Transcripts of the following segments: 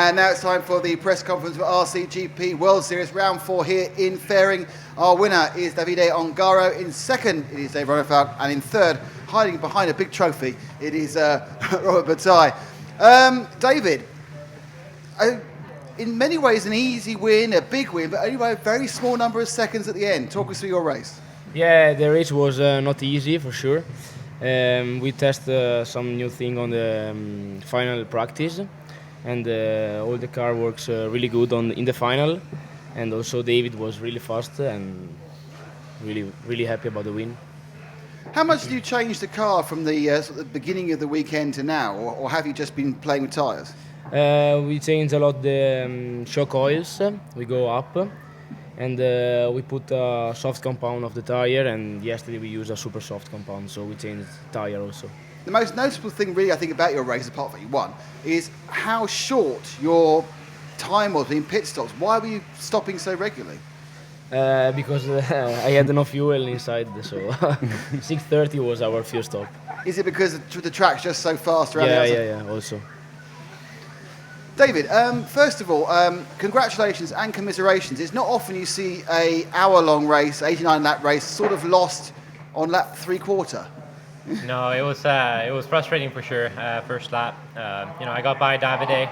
And now it's time for the press conference for RCGP World Series Round 4 here in Fairing. Our winner is Davide Ongaro. In second, it is Dave Ronefalk. And in third, hiding behind a big trophy, it is Robert Bataille. David, in many ways an easy win, a big win, but only by a very small number of seconds at the end. Talk us through your race. Yeah, the race was not easy for sure. We tested some new thing on the final practice, and all the car works really good in the final. And also David was really fast and really happy about the win. How much did you change the car from the sort of the beginning of the weekend to now, or have you just been playing with tyres? We changed a lot the shock oils. We go up, and we put a soft compound of the tire. And yesterday we used a super soft compound, so we changed tire also. The most noticeable thing, really, I think, about your race, apart from you won, is how short your time was between pit stops. Why were you stopping so regularly? Because I had no fuel inside, so 6:30 was our fuel stop. Is it because the track's just so fast around the outside? Yeah, also. David, first of all, congratulations and commiserations. It's not often you see a hour-long race, 89-lap race, sort of lost on lap three-quarter. No, it was frustrating for sure. First lap, I got by Davide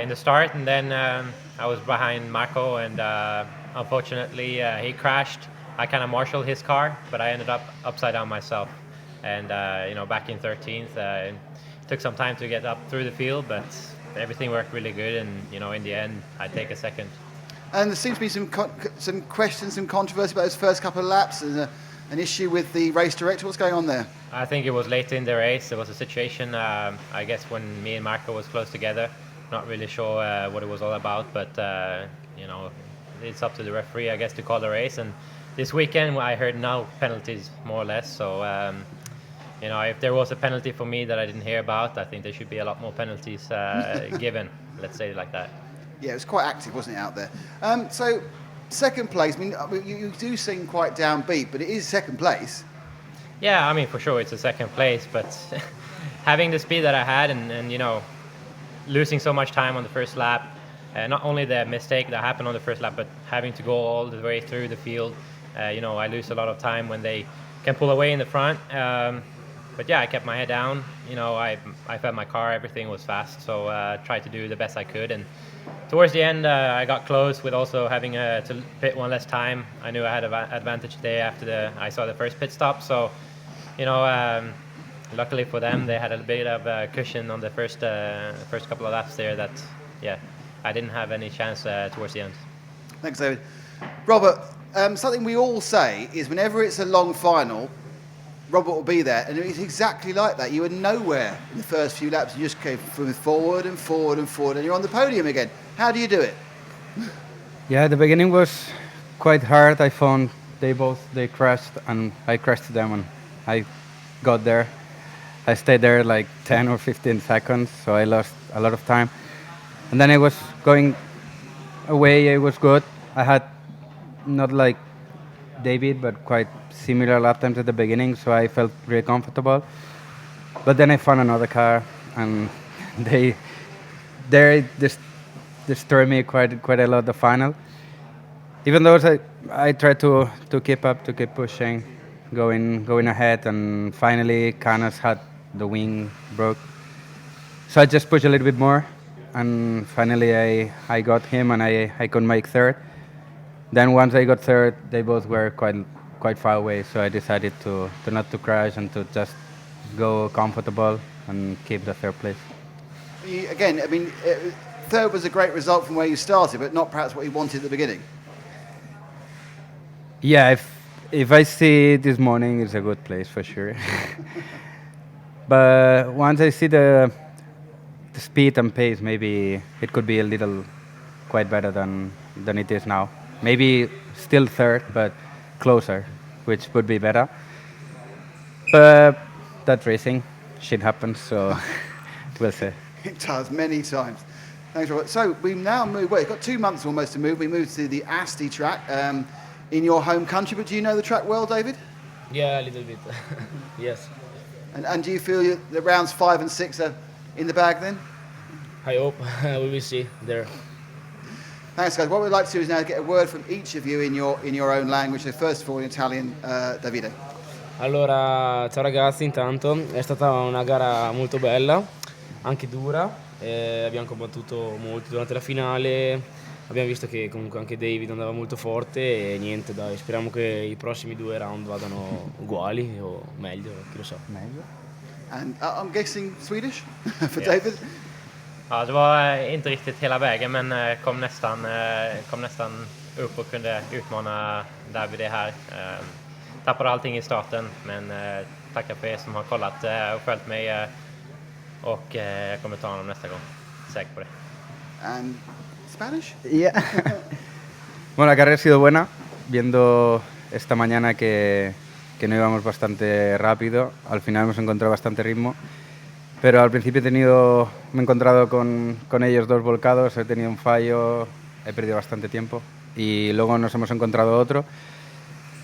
in the start, and then I was behind Marco, and unfortunately he crashed. I kind of marshaled his car, but I ended up upside down myself, and back in 13th. It took some time to get up through the field, but everything worked really good, and in the end I take a second. And there seems to be some questions, some controversy about those first couple of laps, and an issue with the race director. What's going on there? I think it was late in the race. There was a situation, I guess, when me and Marco was close together. Not really sure what it was all about, but it's up to the referee, I guess, to call the race. And this weekend I heard no penalties, more or less. So if there was a penalty for me that I didn't hear about, I think there should be a lot more penalties given. Let's say it like that. Yeah, it was quite active, wasn't it, out there? So, second place. I mean, you do seem quite downbeat, but it is second place. Yeah, I mean, for sure it's a second place, but having the speed that I had, and losing so much time on the first lap, not only the mistake that happened on the first lap, but having to go all the way through the field, I lose a lot of time when they can pull away in the front. But yeah, I kept my head down. I felt my car, everything was fast, so tried to do the best I could. And towards the end, I got close with also having to pit one less time. I knew I had an advantage there after I saw the first pit stop. So, luckily for them, they had a bit of a cushion on the first couple of laps there that, I didn't have any chance towards the end. Thanks, David. Robert, something we all say is whenever it's a long final, Robert will be there, and it's exactly like that. You were nowhere in the first few laps. You just came forward and forward and forward, and you're on the podium again. How do you do it? Yeah, the beginning was quite hard. I found they crashed, and I crashed them, and I got there. I stayed there like 10 or 15 seconds, so I lost a lot of time. And then I was going away. It was good. I had not like David, but quite similar lap times at the beginning, so I felt really comfortable. But then I found another car, and they destroyed me quite a lot the final. Even though I tried to keep up, to keep pushing, going ahead, and finally Canas had the wing broke. So I just pushed a little bit more, and finally I got him, and I could make third. Then once I got third, they both were quite far away, so I decided to not to crash and to just go comfortable and keep the third place. Again, I mean, third was a great result from where you started, but not perhaps what you wanted at the beginning. Yeah, if I see this morning, it's a good place for sure. But once I see the speed and pace, maybe it could be a little quite better than it is now. Maybe still third, but closer, which would be better. But that racing, shit happens, so we'll see. It does, many times. Thanks, Robert. So we now move, well, it's got 2 months almost to move. We moved to the Asti track in your home country, but do you know the track well, David? Yeah, a little bit, yes. And do you feel the rounds 5 and 6 are in the bag then? I hope we will see there. Thanks, guys. What we'd like to do is now get a word from each of you in your own language. So first of all, in Italian, Davide. Allora, ciao ragazzi, intanto è stata una gara molto bella, anche dura, abbiamo combattuto molto durante la finale, abbiamo visto che comunque anche David andava molto forte e niente, dai, speriamo che i prossimi 2 round vadano uguali o meglio, chi lo sa. And I'm guessing Swedish for Yes. David. Ja, det var inte riktigt hela vägen, men kom nästan upp och kunde utmana David här. Tappade allting i starten, men tackar för er som har kollat och följt mig. Och jag kommer ta honom nästa gång. Säker på det. And Spanish? Yeah. Bueno, la carrera ha sido buena, viendo esta mañana que no íbamos bastante rápido. Al final hemos encontrado bastante ritmo, pero al principio me he encontrado con ellos 2 volcados, he tenido un fallo, he perdido bastante tiempo y luego nos hemos encontrado otro.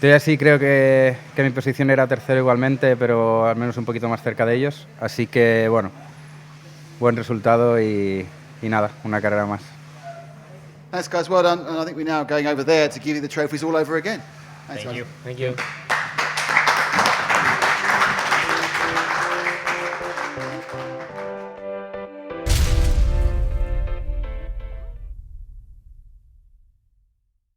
Todavía sí creo que mi posición era tercero igualmente, pero al menos un poquito más cerca de ellos. Así que, bueno, buen resultado y nada, una carrera más. Thanks, guys. Well done. And I think we're now going over there to give you the trophies all over again. Thanks, Thank guys. you. Thank you.